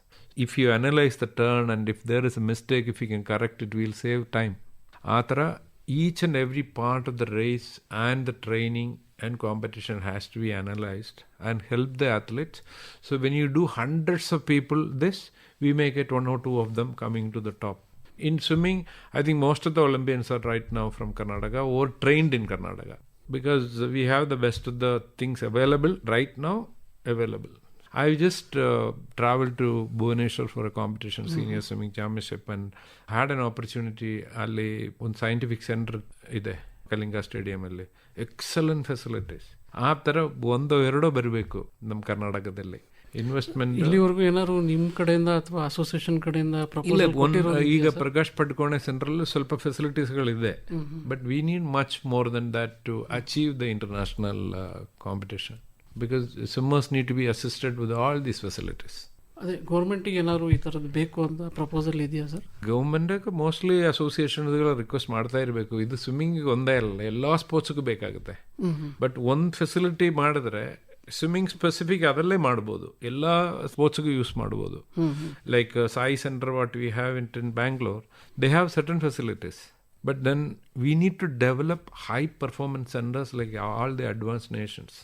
If you analyze the turn and if there is a mistake, if you can correct it, we'll save time. ಆ ಥರ each and every part of the race and the training and competition has to be analyzed and help the athletes. So when you do hundreds of people this, we may get one or two of them coming to the top. In swimming, I think most of the Olympians are right now from Karnataka or trained in Karnataka because we have the best of the things available right now available. I just traveled to Bhubaneswar for a competition, senior swimming championship, and had an opportunity. ಅಲ್ಲಿ ಒಂದು ಸೈಂಟಿಫಿಕ್ ಸೆಂಟರ್ ಇದೆ ಕಲಿಂಗ ಸ್ಟೇಡಿಯಮಲ್ಲಿ, ಎಕ್ಸಲೆಂಟ್ ಫೆಸಿಲಿಟೀಸ್. ಆ ಥರ ಒಂದೋ ಎರಡೋ ಬರಬೇಕು ನಮ್ಮ ಕರ್ನಾಟಕದಲ್ಲಿ. ಇನ್ವೆಸ್ಟ್ಮೆಂಟ್ ಇಲ್ಲಿವರೆಗೂ ಏನಾದ್ರು ನಿಮ್ಮ ಕಡೆಯಿಂದ ಅಥವಾ ಅಸೋಸಿಯೇಷನ್ ಕಡೆಯಿಂದ ಈಗ ಪ್ರಕಾಶ್ ಪಡ್ಕೋಣೆ ಸೆಂಟ್ರಲ್ಲಿ ಸ್ವಲ್ಪ ಫೆಸಿಲಿಟೀಸ್ಗಳಿದೆ, but we need much more then that to achieve the international competition. Because swimmers need to be assisted with all these facilities. ಅದೇ ಗೌರ್ಮೆಂಟಿಗೆ ಏನಾದ್ರು ಈ ಥರದ್ದು ಬೇಕು ಅಂತ ಪ್ರಪೋಸಲ್ ಇದೆಯಾ ಸರ್? ಗೌರ್ಮೆಂಟಿಗೆ ಮೋಸ್ಟ್ಲಿ ಅಸೋಸಿಯೇಷನ್ಗಳು ರಿಕ್ವೆಸ್ಟ್ ಮಾಡ್ತಾ ಇರಬೇಕು. ಇದು ಸ್ವಿಮ್ಮಿಂಗಿಗೆ ಒಂದೇ ಅಲ್ಲ, ಎಲ್ಲ ಸ್ಪೋರ್ಟ್ಸ್ಗೂ ಬೇಕಾಗುತ್ತೆ. ಬಟ್ ಒಂದು ಫೆಸಿಲಿಟಿ ಮಾಡಿದ್ರೆ ಸ್ವಿಮ್ಮಿಂಗ್ ಸ್ಪೆಸಿಫಿಕ್ ಅದರಲ್ಲೇ ಮಾಡ್ಬೋದು, ಎಲ್ಲ ಸ್ಪೋರ್ಟ್ಸ್ಗೂ ಯೂಸ್ ಮಾಡ್ಬೋದು. Like SAI centre what we have in Bangalore, they have certain facilities. But then we need to develop high performance centres like all the advance nations.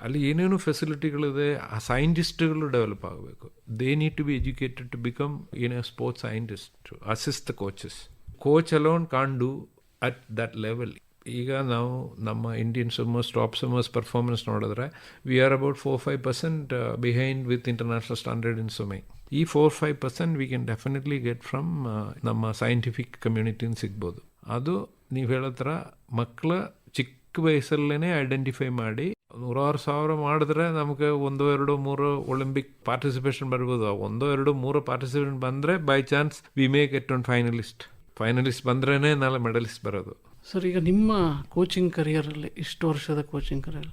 ಅಲ್ಲಿ ಏನೇನು ಫೆಸಿಲಿಟಿಗಳಿದೆ, ಆ ಸೈಂಟಿಸ್ಟ್ಗಳು ಡೆವಲಪ್ ಆಗಬೇಕು. They need to be educated to become sports scientist to assist the coaches. Coach alone can't do at that level. ಈಗ ನಾವು ನಮ್ಮ Indian swimmers, top swimmers performance ನೋಡಿದ್ರೆ we are about 4-5% behind with international standard in swimming. ಈ 4-5% we can definitely get from ನಮ್ಮ ಸೈಂಟಿಫಿಕ್ ಕಮ್ಯುನಿಟಿನ ಸಿಗ್ಬೋದು. ಅದು ನೀವು ಹೇಳೋ ಥರ ಮಕ್ಕಳ ಚಿಕ್ಕ ವಯಸ್ಸಲ್ಲೇ ಐಡೆಂಟಿಫೈ ಮಾಡಿ 100,000 ಮಾಡಿದ್ರೆ ನಮಗೆ 1-2-3 ಒಲಿಂಪಿಕ್ ಪಾರ್ಟಿಸಿಪೇಷನ್ ಬರ್ಬೋದು. 1-2-3 ಪಾರ್ಟಿಸಿಪೇಷನ್ ಬಂದರೆ by chance we may get one finalist ಬಂದ್ರೇ ನಾಳೆ ಮೆಡಲಿಸ್ಟ್ ಬರೋದು. ಸರ್, ಈಗ ನಿಮ್ಮ ಕೋಚಿಂಗ್ ಕರಿಯರಲ್ಲಿ, ಇಷ್ಟು ವರ್ಷದ ಕೋಚಿಂಗ್ ಕರಿಯರ್,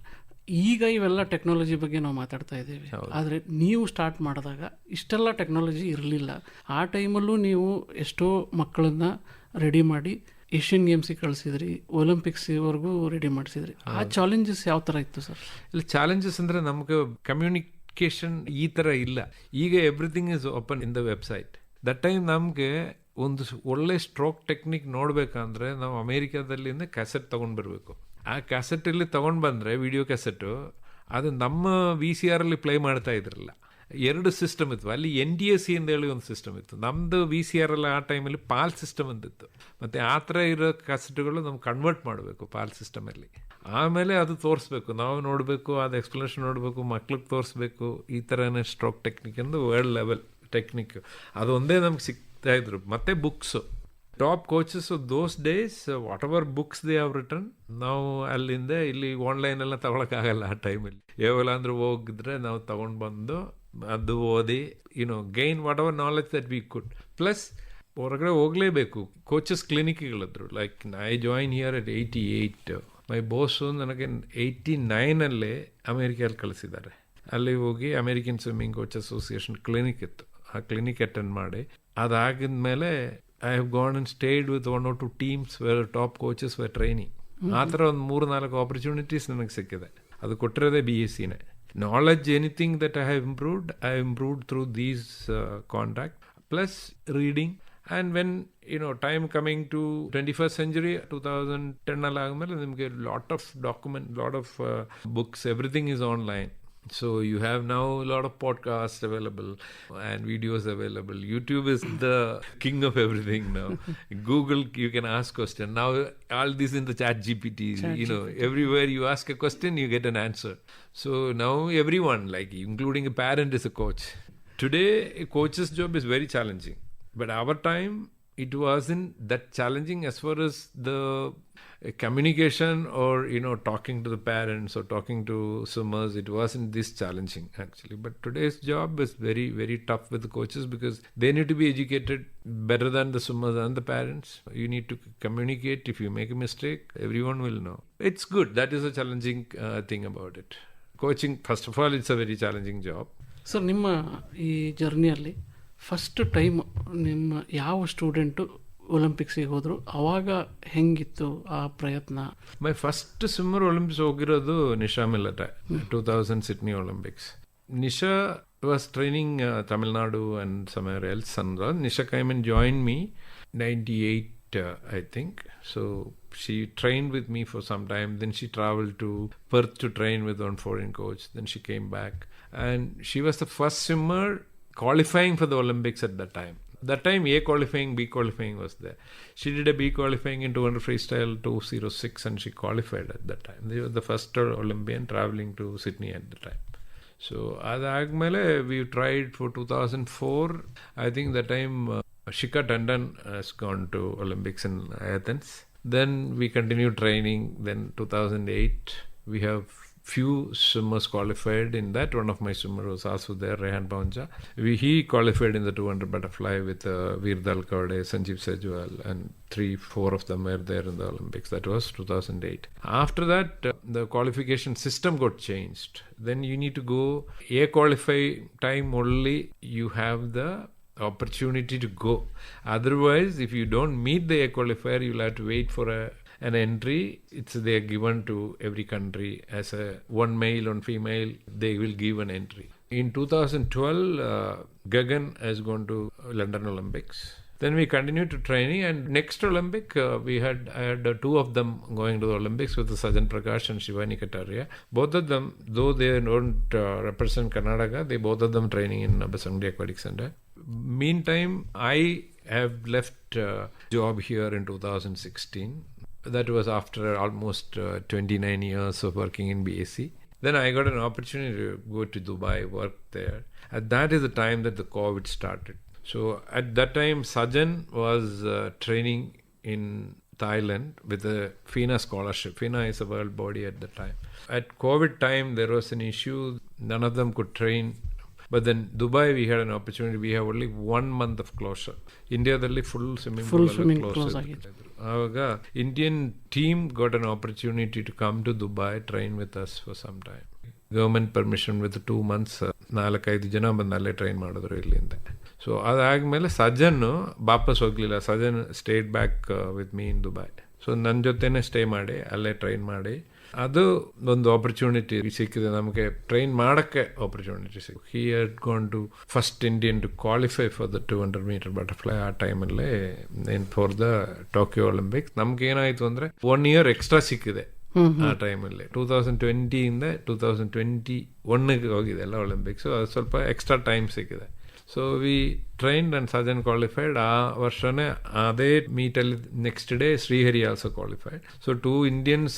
ಈಗ ಇವೆಲ್ಲ ಟೆಕ್ನಾಲಜಿ ಬಗ್ಗೆ ನಾವು ಮಾತಾಡ್ತಾ ಇದ್ದೀವಿ. ಆದರೆ ನೀವು ಸ್ಟಾರ್ಟ್ ಮಾಡಿದಾಗ ಇಷ್ಟೆಲ್ಲ ಟೆಕ್ನಾಲಜಿ ಇರಲಿಲ್ಲ. ಆ ಟೈಮಲ್ಲೂ ನೀವು ಎಷ್ಟೋ ಮಕ್ಕಳನ್ನ ರೆಡಿ ಮಾಡಿ ಏಷ್ಯನ್ ಗೇಮ್ಸಿಗೆ ಕಳಿಸಿದ್ರಿ, ಒಲಿಂಪಿಕ್ಸ್ವರೆಗೂ ರೆಡಿ ಮಾಡಿಸಿದ್ರಿ. ಆ ಚಾಲೆಂಜಸ್ ಯಾವ ಥರ ಇತ್ತು ಸರ್? ಇಲ್ಲ, ಚಾಲೆಂಜಸ್ ಅಂದರೆ ನಮಗೆ ಕಮ್ಯುನಿಕೇಷನ್ ಈ ಥರ ಇಲ್ಲ. ಈಗ everything is open in the website. That time ನಮಗೆ ಒಂದು ಒಳ್ಳೆ ಸ್ಟ್ರೋಕ್ ಟೆಕ್ನಿಕ್ ನೋಡಬೇಕಂದ್ರೆ ನಾವು ಅಮೇರಿಕಾದಲ್ಲಿಂದ ಕ್ಯಾಸೆಟ್ ತೊಗೊಂಡು ಬರಬೇಕು. ಆ ಕ್ಯಾಸೆಟಲ್ಲಿ ತೊಗೊಂಡು ಬಂದರೆ ವಿಡಿಯೋ ಕ್ಯಾಸೆಟು, ಅದು ನಮ್ಮ VCR ಪ್ಲೇ ಮಾಡ್ತಾ ಇದ್ರಲ್ಲ. 2 ಸಿಸ್ಟಮ್ ಇತ್ತು. ಅಲ್ಲಿ NDSC ಅಂತ ಹೇಳಿ ಒಂದು ಸಿಸ್ಟಮ್ ಇತ್ತು. ನಮ್ಮದು VCR ಆ ಟೈಮಲ್ಲಿ ಪಾಲ್ ಸಿಸ್ಟಮ್ ಅಂತಿತ್ತು. ಮತ್ತು ಆ ಥರ ಇರೋ ಕ್ಯಾಸೆಟ್ಗಳು ನಮ್ಗೆ ಕನ್ವರ್ಟ್ ಮಾಡಬೇಕು ಪಾಲ್ ಸಿಸ್ಟಮಲ್ಲಿ. ಆಮೇಲೆ ಅದು ತೋರಿಸ್ಬೇಕು, ನಾವು ನೋಡಬೇಕು, ಅದು ಎಕ್ಸ್ಪ್ಲನೇಷನ್ ನೋಡಬೇಕು, ಮಕ್ಳಿಗೆ ತೋರಿಸ್ಬೇಕು. ಈ ಥರನೇ ಸ್ಟ್ರೋಕ್ ಟೆಕ್ನಿಕ್ ಎಂದು ವರ್ಲ್ಡ್ ಲೆವೆಲ್ ಟೆಕ್ನಿಕ್ ಅದೊಂದೇ ನಮ್ಗೆ ಸಿಗ್ತಾ ಇದ್ರು. ಮತ್ತೆ books, top coaches those days what ever books they have return, ನಾವು ಅಲ್ಲಿಂದ ಇಲ್ಲಿ ಆನ್ಲೈನ್ ಎಲ್ಲ ತಗೊಳಕ್ಕಾಗಲ್ಲ ಆ ಟೈಮಲ್ಲಿ. ಯಾವೆಲ್ಲ ಅಂದ್ರೆ ಹೋಗಿದ್ರೆ ನಾವು ತಗೊಂಡು ಬಂದು ಅದು ಓದಿ gain whatever knowledge that we could. Plus ಹೊರಗಡೆ ಹೋಗಲೇಬೇಕು, ಕೋಚಸ್ ಕ್ಲಿನಿಕ್ಗಳಿದ್ರು. Like I join here at 88. My boss ನನಗೆ 89 ಅಮೇರಿಕಲ್ಲಿ ಕಳಿಸಿದ್ದಾರೆ. ಅಲ್ಲಿ ಹೋಗಿ American swimming coach association clinic ಇತ್ತು, ಆ ಕ್ಲಿನಿಕ್ ಅಟೆಂಡ್ ಮಾಡಿ ಅದಾಗಿದ್ಮೇಲೆ I have gone and stayed with 1 or 2 teams where top coaches were training. ಆ ಥರ ಒಂದು 3-4 ಆಪರ್ಚುನಿಟೀಸ್ ನನಗೆ ಸಿಕ್ಕಿದೆ. ಅದು ಕೊಟ್ಟಿರೋದೇ BSc. Knowledge anything that I have improved through these contact plus reading. And when time coming to 21st century 2010 ಆದ್ಮೇಲೆ ನಿಮಗೆ lot of books, everything is online. So you have now a lot of podcasts available and videos available. YouTube is the king of everything now. Google, you can ask question. Now all this in the chat GPT, everywhere you ask a question, you get an answer. So now everyone, like including a parent, is a coach. Today, a coach's job is very challenging. But our time, it wasn't that challenging as far as the communication or, talking to the parents or talking to swimmers. It wasn't this challenging actually. But today's job is very, very tough with the coaches because they need to be educated better than the swimmers and the parents. You need to communicate. If you make a mistake, everyone will know. It's good. That is a challenging thing about it. Coaching, first of all, it's a very challenging job. So, ನಿಮ್ಮ ಈ ಜರ್ನಿಯಲ್ಲಿ ಫಸ್ಟ್ ಟೈಮ್ ನಿಮ್ಮ ಯಾವ ಸ್ಟೂಡೆಂಟು ಒಲಿಂಪಿಕ್ಸಿಗೆ ಹೋದ್ರು, ಅವಾಗ ಹೆಂಗಿತ್ತು ಆ ಪ್ರಯತ್ನ? ಮೈ ಫಸ್ಟ್ ಸ್ವಿಮ್ಮರ್ ಒಲಿಂಪಿಕ್ಸ್ ಹೋಗಿರೋದು Nisha Millar, 2000 Sydney Olympics. Nisha was training Tamil Nadu and somewhere else. Nisha came and joined me 98, I think. So she trained with me for some time. Then she traveled to Perth to train with one foreign coach. Then she came back and she was the first swimmer qualifying for the Olympics at that time. That time A qualifying, B qualifying was there. She did a B qualifying in 200 freestyle 206 and she qualified at that time. They were the first Olympian traveling to Sydney at the time. So adagmele we tried for 2004. I think that time Shikha Tandon has gone to Olympics in Athens. Then we continued training. Then 2008 we have few swimmers qualified in that. One of my swimmers was also there, Rehan Paunja. He qualified in the 200 butterfly with Veer Dalkade, Sanjeev Sejwal, and 3-4 of them were there in the Olympics. That was 2008. After that, the qualification system got changed. Then you need to go A qualify time only. You have the opportunity to go. Otherwise, if you don't meet the A qualifier, you'll have to wait for an entry. They are given to every country as a one male, one female. They will give an entry. In 2012, Gagan has gone to London Olympics. Then we continued to training, and next Olympic I had 2 of them going to the Olympics with Sajan Prakash and Shivani Kataria. Both of them, though they don't represent Karnataka, they both of them training in Basangdi Aquatic Center. Meantime, I have left job here in 2016. That was after almost 29 years of working in BSc. Then I got an opportunity to go to Dubai, work there. And that is the time that the COVID started. So at that time, Sajan was training in Thailand with a FINA scholarship. FINA is a world body at the time. At COVID time, there was an issue. None of them could train. But then Dubai, we had an opportunity. We have only 1 month of closure. Indiaದಲ್ಲಿ full swimming close ಆಗಿತ್ತು. ಆವಾಗ Indian team got an opportunity to come to Dubai, train with us for some time. Government permission with 2 months, 4-5 ಜನ ಬಂದು ಅಲ್ಲೇ ಟ್ರೈನ್ ಮಾಡಿದ್ರು ಇಲ್ಲಿಂದ. ಸೊ ಅದಾದ್ಮೇಲೆ ಸಜನ್ ವಾಪಸ್ ಹೋಗ್ಲಿಲ್ಲ. Sajan stayed back with me in Dubai. So ನನ್ನ ಜೊತೆನೆ ಸ್ಟೇ ಮಾಡಿ ಅಲ್ಲೇ ಟ್ರೈನ್ ಮಾಡಿ ಅದು ಒಂದು ಆಪರ್ಚುನಿಟಿ ಸಿಕ್ಕಿದೆ ನಮಗೆ. ಟ್ರೈನ್ ಮಾಡೋಕ್ಕೆ ಆಪರ್ಚುನಿಟಿ ಸಿಕ್ಕಿದೆ. He had gone to first Indian to qualify for the 200 metre butterfly. ಆ ಟೈಮಲ್ಲೇ ಫಾರ್ ದ ಟೋಕಿಯೋ ಒಲಿಂಪಿಕ್ಸ್ ನಮ್ಗೆ ಏನಾಯ್ತು ಅಂದ್ರೆ 1 year ಎಕ್ಸ್ಟ್ರಾ ಸಿಕ್ಕಿದೆ ಆ ಟೈಮಲ್ಲಿ. 2020 2021 ಹೋಗಿದೆ ಎಲ್ಲ ಒಲಿಂಪಿಕ್ಸ್. ಅದು ಸ್ವಲ್ಪ ಎಕ್ಸ್ಟ್ರಾ ಟೈಮ್ ಸಿಕ್ಕಿದೆ. So we trained and Sajan qualified. ಆ ವರ್ಷನೇ ಅದೇ ಮೀಟಲ್ಲಿ next day Srihari also qualified. So 2 Indians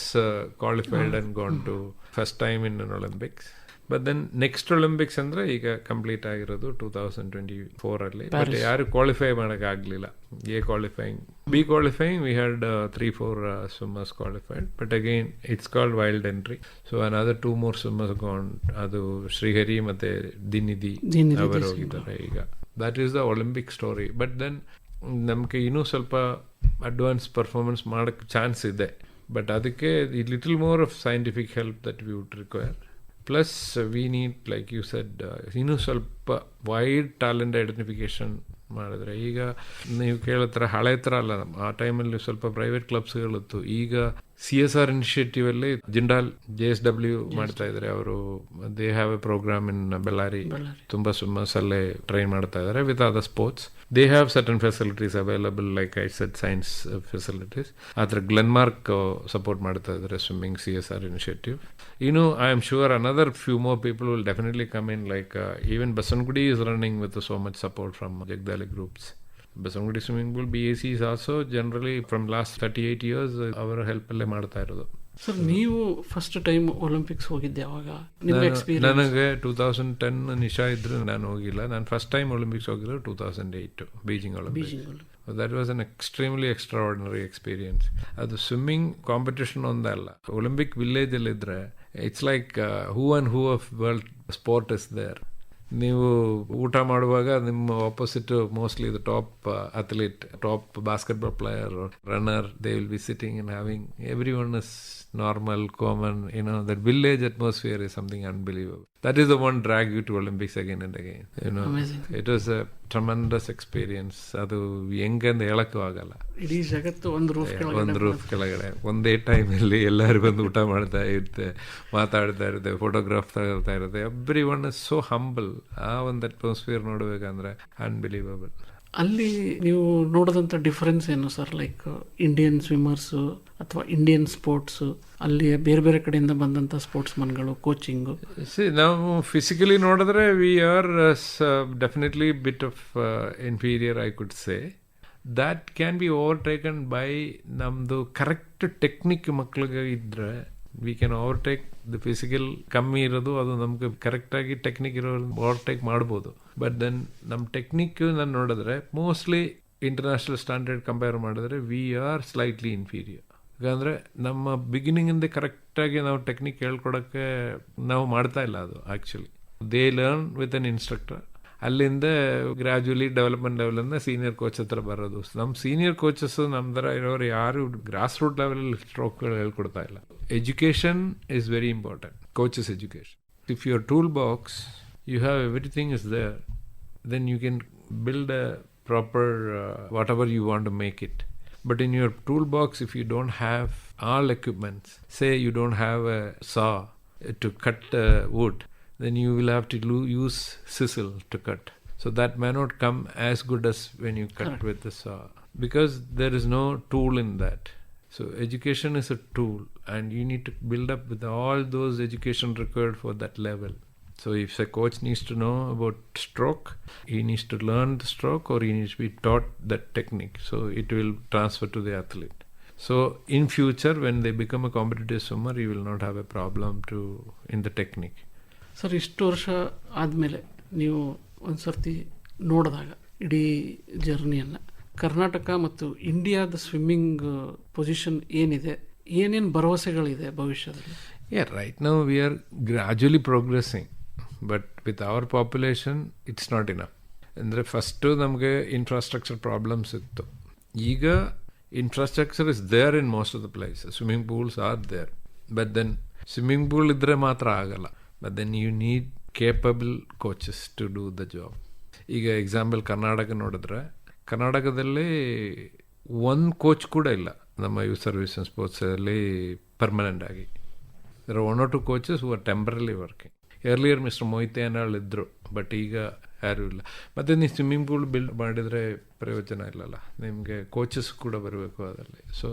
qualified and gone to first time in an Olympics. But then next Olympics ಅಂದರೆ ಈಗ ಕಂಪ್ಲೀಟ್ ಆಗಿರೋದು 2024 ಬಟ್ ಯಾರು ಕ್ವಾಲಿಫೈ ಮಾಡೋಕ್ಕಾಗಲಿಲ್ಲ. A qualifying, B qualifying we had 3-4 swimmers qualified, but again it's called wild entry, so another 2 more swimmers gone. ಅದು ಶ್ರೀಹರಿ ಮತ್ತೆ ದಿನಿಧಿ ಅವರು ಹೋಗಿದ್ದಾರೆ ಈಗ. That is the Olympic story. But then ನಮಗೆ ಇನ್ನೂ ಸ್ವಲ್ಪ ಅಡ್ವಾನ್ಸ್ ಪರ್ಫಾರ್ಮೆನ್ಸ್ ಮಾಡೋಕ್ಕೆ ಚಾನ್ಸ್ ಇದೆ, ಬಟ್ ಅದಕ್ಕೆ little more of scientific help that we would require. Plus we need, like you said, ಇನ್ನೂ ಸ್ವಲ್ಪ ವೈಡ್ ಟ್ಯಾಲೆಂಟ್ ಐಡೆಂಟಿಫಿಕೇಶನ್ ಮಾಡಿದ್ರೆ. ಈಗ ನೀವು ಕೇಳೋ ಥರ ಹಳೆ ಥರ ಅಲ್ಲ, ಆ ಟೈಮಲ್ಲಿ ಸ್ವಲ್ಪ ಪ್ರೈವೇಟ್ ಕ್ಲಬ್ಸ್ಗಳಿತ್ತು. ಈಗ CSR ಇನಿಷಿಯೇಟಿವ್ ಅಲ್ಲಿ ಜಿಂಡಾಲ್ JSW ಮಾಡ್ತಾ ಇದ್ದಾರೆ. ಅವರು ದೇ ಹ್ಯಾವ್ ಎ ಪ್ರೋಗ್ರಾಮ್ ಇನ್ ಬೆಳ್ಳಾರಿ. ತುಂಬಾ ಸ್ವಿಮ್ಮರ್ಸ್ ಅಲ್ಲೇ ಟ್ರೈನ್ ಮಾಡ್ತಾ ಇದ್ದಾರೆ with other sports. They have certain facilities available, like I said science facilities. ಆದ್ರೆ ಗ್ಲೆನ್ಮಾರ್ಕ್ ಸಪೋರ್ಟ್ ಮಾಡ್ತಾ ಇದ್ದಾರೆ ಸ್ವಿಮ್ಮಿಂಗ್ CSR ಇನಿಷಿಯೇಟಿವ್. ಇನ್ನು I am sure another few more people will definitely come in, like even Basangudi is running with so much support from Jagdali groups. Basangudi swimming pool BAC is also generally from last 38 years ಅವರ ಹೆಲ್ಪ್ ಅಲ್ಲೇ ಮಾಡ್ತಾ ಇರೋದು. ಸರ್, ನೀವು ಫಸ್ಟ್ ಟೈಮ್ ಒಲಿಂಪಿಕ್ಸ್ ಹೋಗಿದ್ದೆ ಯಾವಾಗ? ನನಗೆ 2010 ನಿಶಾ ಇದ್ರೆ ನಾನು ಹೋಗಿಲ್ಲ. ನಾನು ಫಸ್ಟ್ ಟೈಮ್ ಒಲಿಂಪಿಕ್ಸ್ ಹೋಗಿದ್ದು 2008 Beijing Olympics. That was an extremely extraordinary experience. ಅದು ಸ್ವಿಮ್ಮಿಂಗ್ ಕಾಂಪಿಟೇಷನ್ ಒಂದೇ ಅಲ್ಲ, ಒಲಿಂಪಿಕ್ ವಿಲೇಜ್ ಅಲ್ಲಿ ಇದ್ರೆ it's like who and who of world sport is there. ನೀವು ಊಟ ಮಾಡುವಾಗ ನಿಮ್ಮ opposite mostly the top athlete, top basketball player, runner, they will be sitting and having every one is normal, common, that village atmosphere is something unbelievable. That is the one drag you to Olympics again and again. Amazing. It was a tremendous experience. ಅದು ಹೆಂಗಂದು ಹೇಳಕ್ಕೂ ಆಗಲ್ಲ. ಇಡೀ ಜಗತ್ತು ಒಂದು ರೂಫ್ ಕೆಳಗಡೆ ಒಂದೇ ಟೈಮಲ್ಲಿ ಎಲ್ಲರೂ ಬಂದು ಊಟ ಮಾಡ್ತಾ ಇರುತ್ತೆ, ಮಾತಾಡ್ತಾ ಇರುತ್ತೆ, ಫೋಟೋಗ್ರಾಫ್ ತಗೊಳ್ತಾ ಇರುತ್ತೆ. Every one is so humble. ಆ ಒಂದು ಅಟ್ಮಾಸ್ಫಿಯರ್ ನೋಡ್ಬೇಕಂದ್ರೆ ಅನ್ಬಿಲೀವಬಲ್. ಅಲ್ಲಿ ನೀವು ನೋಡೋದಂಥ ಡಿಫರೆನ್ಸ್ ಏನು ಸರ್? ಲೈಕ್ ಇಂಡಿಯನ್ ಸ್ವಿಮ್ಮರ್ಸು ಅಥವಾ ಇಂಡಿಯನ್ ಸ್ಪೋರ್ಟ್ಸು, ಅಲ್ಲಿ ಬೇರೆ ಬೇರೆ ಕಡೆಯಿಂದ ಬಂದಂಥ ಸ್ಪೋರ್ಟ್ಸ್ ಮನ್ಗಳು, ಕೋಚಿಂಗು. ನಾವು ಫಿಸಿಕಲಿ ನೋಡಿದ್ರೆ we are definitely bit of inferior, I could say. That can be overtaken by ನಮ್ಮದು ಕರೆಕ್ಟ್ ಟೆಕ್ನಿಕ್ ಮಕ್ಳಿಗೆ ಇದ್ರೆ we can overtake the physical. ಕಮ್ಮಿ ಇರೋದು ಅದು ನಮ್ಗೆ ಕರೆಕ್ಟಾಗಿ ಟೆಕ್ನಿಕ್ ಇರೋ ಓವರ್ಟೇಕ್ ಮಾಡ್ಬೋದು. ಬಟ್ ದೆನ್ ನಮ್ಮ ಟೆಕ್ನಿಕ್ ನಾನು ನೋಡಿದ್ರೆ ಮೋಸ್ಟ್ಲಿ ಇಂಟರ್ನ್ಯಾಷನಲ್ ಸ್ಟ್ಯಾಂಡರ್ಡ್ ಕಂಪೇರ್ ಮಾಡಿದ್ರೆ ವಿ ಆರ್ ಸ್ಲೈಟ್ಲಿ ಇನ್ಫೀರಿಯರ್. ಯಾಕಂದರೆ ನಮ್ಮ ಬಿಗಿನಿಂಗಿಂದ ಕರೆಕ್ಟಾಗಿ ನಾವು ಟೆಕ್ನಿಕ್ ಹೇಳ್ಕೊಡೋಕ್ಕೆ ನಾವು ಮಾಡ್ತಾ ಇಲ್ಲ. ಅದು actually they learn with an instructor. ಅಲ್ಲಿಂದ ಗ್ರ್ಯಾಜುವಲಿ ಡೆವಲಪ್ಮೆಂಟ್ ಲೆವೆಲಿಂದ ಸೀನಿಯರ್ ಕೋಚ್ ಹತ್ರ ಬರೋದು. ನಮ್ಮ ಸೀನಿಯರ್ ಕೋಚಸ್ ನಮ್ಮ ಥರ ಇರೋರು ಯಾರು ಗ್ರಾಸ್ ರೂಟ್ ಲೆವೆಲಲ್ಲಿ ಸ್ಟ್ರೋಕ್ಗಳು ಹೇಳ್ಕೊಡ್ತಾ ಇಲ್ಲ. Education is very important. Coaches education. If your tool box you have everything is there, then you can build a proper whatever you want to make it. But in your toolbox, if you don't have all equipments, say you don't have a saw to cut wood, then you will have to use chisel to cut. So that may not come as good as when you cut with the saw, because there is no tool in that. So education is a tool, and you need to build up with all those education required for that level. So if a coach needs to know about stroke, he needs to learn the stroke, or he needs to be taught that technique. So it will transfer to the athlete. So in future, when they become a competitive swimmer, you will not have a problem in the technique. Sir, ಇಷ್ಟು ವರ್ಷ ಆದಮೇಲೆ ನೀವು ಒಂದು ಸರ್ತಿ ನೋಡಿದಾಗ ಇಡೀ ಜರ್ನಿಯನ್ನು, ಕರ್ನಾಟಕ ಮತ್ತು ಇಂಡಿಯಾದ ಸ್ವಿಮ್ಮಿಂಗ್ ಪೊಸಿಷನ್ ಏನಿದೆ, ಏನೇನು ಭರವಸೆಗಳಿದೆ ಭವಿಷ್ಯದಲ್ಲಿ? Yeah, right now we are gradually progressing. But with our population it's not enough. ಅಂದರೆ ಫಸ್ಟು ನಮಗೆ ಇನ್ಫ್ರಾಸ್ಟ್ರಕ್ಚರ್ ಪ್ರಾಬ್ಲಮ್ಸ್ ಇತ್ತು. ಈಗ infrastructure is there in most of the places. Swimming pools are there. But then swimming pool ಇದ್ದರೆ ಮಾತ್ರ ಆಗಲ್ಲ. But then you need capable coaches to do the job. ಈಗ ಎಕ್ಸಾಂಪಲ್ ಕರ್ನಾಟಕ ನೋಡಿದ್ರೆ, ಕರ್ನಾಟಕದಲ್ಲಿ ಒಂದು ಕೋಚ್ ಕೂಡ ಇಲ್ಲ ನಮ್ಮ ಯೂತ್ ಸರ್ವಿಸ್ ಆ್ಯಂಡ್ ಸ್ಪೋರ್ಟ್ಸಲ್ಲಿ ಪರ್ಮನೆಂಟ್ ಆಗಿ. there are 1 or 2 coaches who are temporarily working. Earlier mister Mohite ಅನ್ನೋಳು ಇದ್ದರು, ಬಟ್ ಈಗ ಯಾರೂ ಇಲ್ಲ. ಮತ್ತು ನೀವು ಸ್ವಿಮ್ಮಿಂಗ್ ಪೂಲ್ ಬಿಲ್ಡ್ ಮಾಡಿದರೆ ಪ್ರಯೋಜನ ಇಲ್ಲಲ್ಲ, ನಿಮಗೆ ಕೋಚಸ್ ಕೂಡ ಬರಬೇಕು ಅದರಲ್ಲಿ. So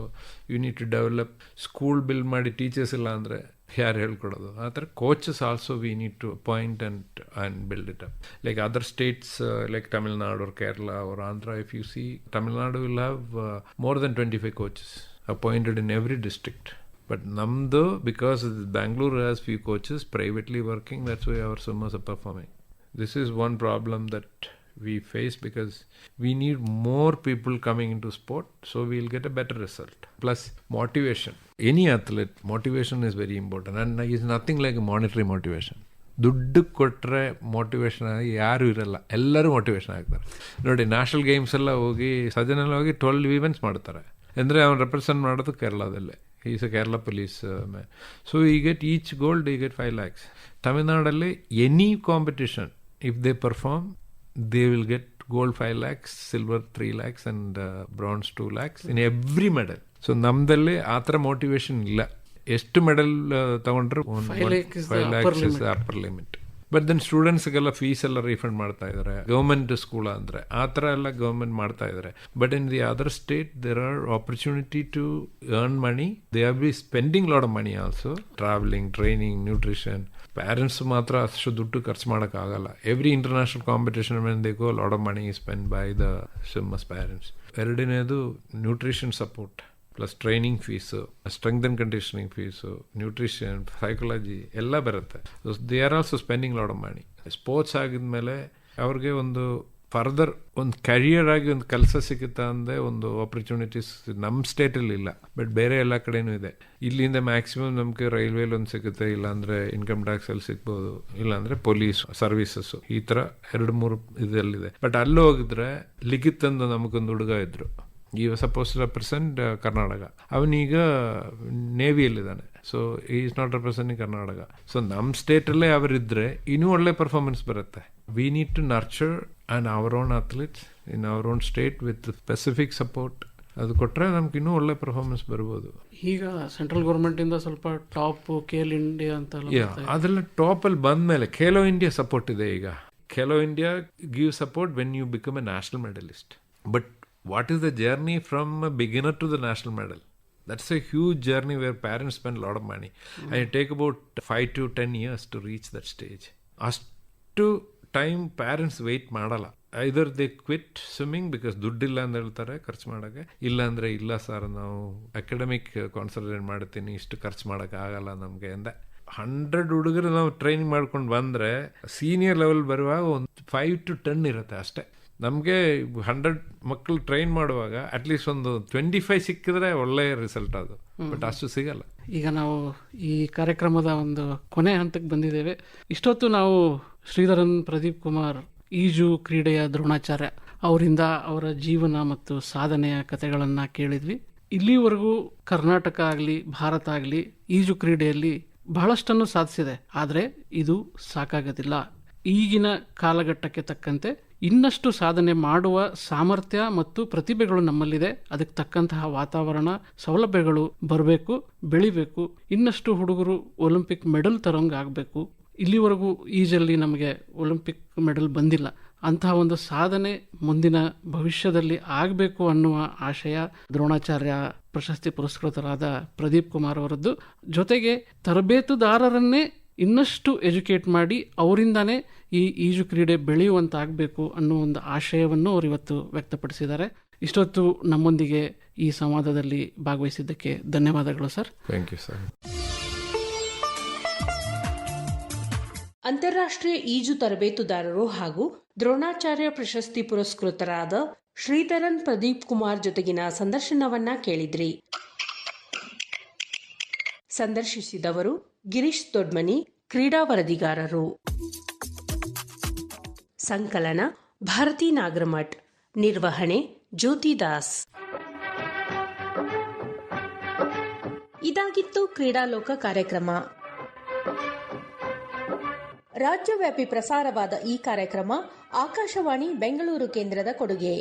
you need to develop. School build ಮಾಡಿ ಟೀಚರ್ಸ್ ಇಲ್ಲ ಅಂದರೆ ಯಾರು ಹೇಳ್ಕೊಡೋದು? ಆ ಥರ coaches also we need to appoint and build it up. Like other states like Tamil Nadu or Kerala or Andhra, if you see, Tamil Nadu will have more than 25 coaches appointed in every district. But namdo, because Bangalore has few coaches privately working, that's why our swimmers are performing. This is one problem that we face, because we need more people coming into sport, so we'll get a better result. Plus motivation. Any athlete, motivation is very important, and it's nothing like a monetary motivation. ದುಡ್ಡು ಕೊಟ್ಟರೆ ಮೋಟಿವೇಶನ್ ಆಗಿ ಯಾರು ಇರಲ್ಲ, ಎಲ್ಲರೂ ಮೋಟಿವೇಶನ್ ಆಗ್ತಾರೆ. ನೋಡಿ, ನ್ಯಾಷನಲ್ ಗೇಮ್ಸ್ ಎಲ್ಲ ಹೋಗಿ ಸಜನೆಲ್ಲ ಹೋಗಿ 12 ಈವೆಂಟ್ಸ್ ಮಾಡ್ತಾರೆ ಅಂದರೆ ಅವ್ನು ರೆಪ್ರೆಸೆಂಟ್ ಮಾಡೋದು ಕೇರಳದಲ್ಲೇ. Is a Kerala police man. So he get each gold he get 5 lakhs. ತಮಿಳ್ನಾಡಲ್ಲಿ any competition if they perform they will get gold 5 lakhs, silver 3 lakhs and bronze 2 lakhs in every medal. So ನಮ್ದಲ್ಲಿ ಆ ಥರ ಮೋಟಿವೇಶನ್ ಇಲ್ಲ. ಎಷ್ಟು ಮೆಡಲ್ ತಗೊಂಡ್ರೆ 5 lakhs is the upper limit. But then ಸ್ಟೂಡೆಂಟ್ಸ್ಗೆಲ್ಲ ಫೀಸ್ ಎಲ್ಲ ರೀಫಂಡ್ ಮಾಡ್ತಾ ಇದ್ದಾರೆ. ಗೌರ್ಮೆಂಟ್ ಸ್ಕೂಲ್ ಅಂದರೆ ಆ ಥರ ಎಲ್ಲ ಗೌರ್ಮೆಂಟ್ ಮಾಡ್ತಾ ಇದ್ದಾರೆ. But in the other state there are opportunity to earn money. They are be spending lot of money also. Travelling, training, nutrition. Parents ಮಾತ್ರ ಅಷ್ಟು ದುಡ್ಡು ಖರ್ಚು ಮಾಡೋಕ್ಕಾಗಲ್ಲ. Every international competition when they go, lot of money spend by the swimmers parents. ಎರಡನೇದು nutrition support plus training fees, strength and conditioning fees, nutrition, psychology ಎಲ್ಲ ಬರುತ್ತೆ. They are also spending lot of money. Sports ಆಗಿದ್ಮೇಲೆ ಅವ್ರಿಗೆ ಒಂದು ಫರ್ದರ್ ಒಂದು ಕ್ಯಾರಿಯರ್ ಆಗಿ ಒಂದು ಕೆಲಸ ಸಿಗುತ್ತಾ ಅಂದರೆ ಒಂದು ಆಪರ್ಚುನಿಟೀಸ್ ನಮ್ಮ ಸ್ಟೇಟಲ್ಲಿ ಇಲ್ಲ, ಬಟ್ ಬೇರೆ ಎಲ್ಲ ಕಡೆನೂ ಇದೆ. ಇಲ್ಲಿಂದ ಮ್ಯಾಕ್ಸಿಮಮ್ ನಮಗೆ ರೈಲ್ವೇಲಿ ಒಂದು ಸಿಗುತ್ತೆ, ಇಲ್ಲಾಂದರೆ ಇನ್ಕಮ್ ಟ್ಯಾಕ್ಸಲ್ಲಿ ಸಿಗ್ಬೋದು, ಇಲ್ಲಾಂದರೆ ಪೊಲೀಸ್ ಸರ್ವಿಸಸ್ಸು, ಈ ಥರ 2-3 ಇದರಲ್ಲಿದೆ. ಬಟ್ ಅಲ್ಲಿ ಹೋಗಿದ್ರೆ ಲಿಖಿತ್ ಅಂದು ನಮಗೊಂದು ಹುಡುಗ ಇದ್ರು, ಈ ಸಪೋಸ್ ರೆಪ್ರೆಸೆಂಟ್ ಕರ್ನಾಟಕ. ಅವನೀಗ ನೇವಿಯಲ್ಲಿದ್ದಾನೆ. So is not representing Karnataka. So ನಮ್ಮ ಸ್ಟೇಟಲ್ಲೇ ಅವರಿದ್ದರೆ ಇನ್ನೂ ಒಳ್ಳೆ ಪರ್ಫಾರ್ಮೆನ್ಸ್ ಬರುತ್ತೆ. We need to nurture and our own athletes in our own state with specific support. ಅದು ಕೊಟ್ಟರೆ ನಮ್ಗೆ ಇನ್ನೂ ಒಳ್ಳೆ ಪರ್ಫಾರ್ಮೆನ್ಸ್ ಬರ್ಬೋದು. ಈಗ ಸೆಂಟ್ರಲ್ ಗೌರ್ಮೆಂಟಿಂದ ಸ್ವಲ್ಪ ಟಾಪ್ ಖೇಲೋ ಇಂಡಿಯಾ ಅಂತ ಅದೆಲ್ಲ ಟಾಪಲ್ಲಿ ಬಂದಮೇಲೆ ಖೇಲೋ ಇಂಡಿಯಾ ಸಪೋರ್ಟ್ ಇದೆ. ಈಗ Khelo India give support when you become a national medallist. But what is the journey from a beginner to the national medal? That's a huge journey where parents spend a lot of money. And it take about 5 to 10 years to reach that stage. ಅಷ್ಟು ಟೈಮ್ ಪ್ಯಾರೆಂಟ್ಸ್ ವೆಯ್ಟ್ ಮಾಡಲ್ಲ. Either they quit swimming because ದುಡ್ಡಿಲ್ಲ ಅಂತ ಹೇಳ್ತಾರೆ ಖರ್ಚು ಮಾಡೋಕ್ಕೆ, ಇಲ್ಲಾಂದರೆ ಇಲ್ಲ ಸರ್ ನಾವು ಅಕಾಡೆಮಿಕ್ ಕಾನ್ಸಂಟ್ರೇಟ್ ಮಾಡ್ತೀನಿ, ಇಷ್ಟು ಖರ್ಚು ಮಾಡೋಕ್ಕಾಗಲ್ಲ ನಮಗೆ ಅಂದೆ. 100 ಹುಡುಗರು ನಾವು ಟ್ರೈನಿಂಗ್ ಮಾಡ್ಕೊಂಡು ಬಂದರೆ ಸೀನಿಯರ್ ಲೆವೆಲ್ ಬರುವಾಗ ಒಂದು 5 to 10 ಇರುತ್ತೆ ಅಷ್ಟೇ. ನಮಗೆ 100 ಮಕ್ಕಳು ಟ್ರೈನ್ ಮಾಡುವಾಗ ಅಟ್ಲೀಸ್ಟ್ ಒಂದು 25 ಸಿಕ್ಕಿದ್ರೆ ಒಳ್ಳೆಯ ರಿಸಲ್ಟ್ ಅದು. ಬಟ್ ಅಷ್ಟು ಸಿಗಲ್ಲ. ಈಗ ನಾವು ಈ ಕಾರ್ಯಕ್ರಮದ ಒಂದು ಕೊನೆ ಹಂತಕ್ಕೆ ಬಂದಿದ್ದೇವೆ. ಇಷ್ಟೊತ್ತು ನಾವು ಶ್ರೀಧರನ್ ಪ್ರದೀಪ್ ಕುಮಾರ್ ಈಜು ಕ್ರೀಡೆಯ ದ್ರೋಣಾಚಾರ್ಯ ಅವರಿಂದ ಅವರ ಜೀವನ ಮತ್ತು ಸಾಧನೆಯ ಕಥೆಗಳನ್ನು ಕೇಳಿದ್ವಿ. ಇಲ್ಲಿವರೆಗೂ ಕರ್ನಾಟಕ ಆಗಲಿ ಭಾರತ ಆಗಲಿ ಈಜು ಕ್ರೀಡೆಯಲ್ಲಿ ಬಹಳಷ್ಟನ್ನು ಸಾಧಿಸಿದೆ. ಆದರೆ ಇದು ಸಾಕಾಗೋದಿಲ್ಲ. ಈಗಿನ ಕಾಲಘಟ್ಟಕ್ಕೆ ತಕ್ಕಂತೆ ಇನ್ನಷ್ಟು ಸಾಧನೆ ಮಾಡುವ ಸಾಮರ್ಥ್ಯ ಮತ್ತು ಪ್ರತಿಭೆಗಳು ನಮ್ಮಲ್ಲಿದೆ. ಅದಕ್ಕೆ ತಕ್ಕಂತಹ ವಾತಾವರಣ, ಸೌಲಭ್ಯಗಳು ಬರಬೇಕು, ಬೆಳಿಬೇಕು. ಇನ್ನಷ್ಟು ಹುಡುಗರು ಒಲಿಂಪಿಕ್ ಮೆಡಲ್ ತರೋಂಗೆ ಆಗಬೇಕು. ಇಲ್ಲಿವರೆಗೂ ಈಜಲ್ಲಿ ನಮಗೆ ಒಲಿಂಪಿಕ್ ಮೆಡಲ್ ಬಂದಿಲ್ಲ. ಅಂತಹ ಒಂದು ಸಾಧನೆ ಮುಂದಿನ ಭವಿಷ್ಯದಲ್ಲಿ ಆಗಬೇಕು ಅನ್ನುವ ಆಶಯ ದ್ರೋಣಾಚಾರ್ಯ ಪ್ರಶಸ್ತಿ ಪುರಸ್ಕೃತರಾದ ಪ್ರದೀಪ್ ಕುಮಾರ್ ಅವರದ್ದು. ಜೊತೆಗೆ ತರಬೇತುದಾರರನ್ನೇ ಇನ್ನಷ್ಟು ಎಜುಕೇಟ್ ಮಾಡಿ ಅವರಿಂದಾನೇ ಈ ಈಜು ಕ್ರೀಡೆ ಬೆಳೆಯುವಂತಾಗಬೇಕು ಅನ್ನೋ ಒಂದು ಆಶಯವನ್ನು ಅವರು ಇವತ್ತು ವ್ಯಕ್ತಪಡಿಸಿದ್ದಾರೆ. ಇಷ್ಟೊತ್ತು ನಮ್ಮೊಂದಿಗೆ ಈ ಸಂವಾದದಲ್ಲಿ ಭಾಗವಹಿಸಿದ್ದಕ್ಕೆ ಧನ್ಯವಾದಗಳು ಸರ್. Thank you sir. ಅಂತಾರಾಷ್ಟ್ರೀಯ ಈಜು ತರಬೇತುದಾರರು ಹಾಗೂ ದ್ರೋಣಾಚಾರ್ಯ ಪ್ರಶಸ್ತಿ ಪುರಸ್ಕೃತರಾದ ಶ್ರೀಧರನ್ ಪ್ರದೀಪ್ ಕುಮಾರ್ ಜೊತೆಗಿನ ಸಂದರ್ಶನವನ್ನ ಕೇಳಿದ್ರಿ. ಸಂದರ್ಶಿಸಿದವರು ಗಿರೀಶ್ ದೊಡ್ಮನಿ, ಕ್ರೀಡಾ ವರದಿಗಾರರು. ಸಂಕಲನ ಭಾರತಿ ನಾಗರಮಠ್, ನಿರ್ವಹಣೆ ಜ್ಯೋತಿ ದಾಸ್. ಇದಾಗಿತ್ತು ಕ್ರೀಡಾಲೋಕ ಕಾರ್ಯಕ್ರಮ. ರಾಜ್ಯವ್ಯಾಪಿ ಪ್ರಸಾರವಾದ ಈ ಕಾರ್ಯಕ್ರಮ ಆಕಾಶವಾಣಿ ಬೆಂಗಳೂರು ಕೇಂದ್ರದ ಕೊಡುಗೆ.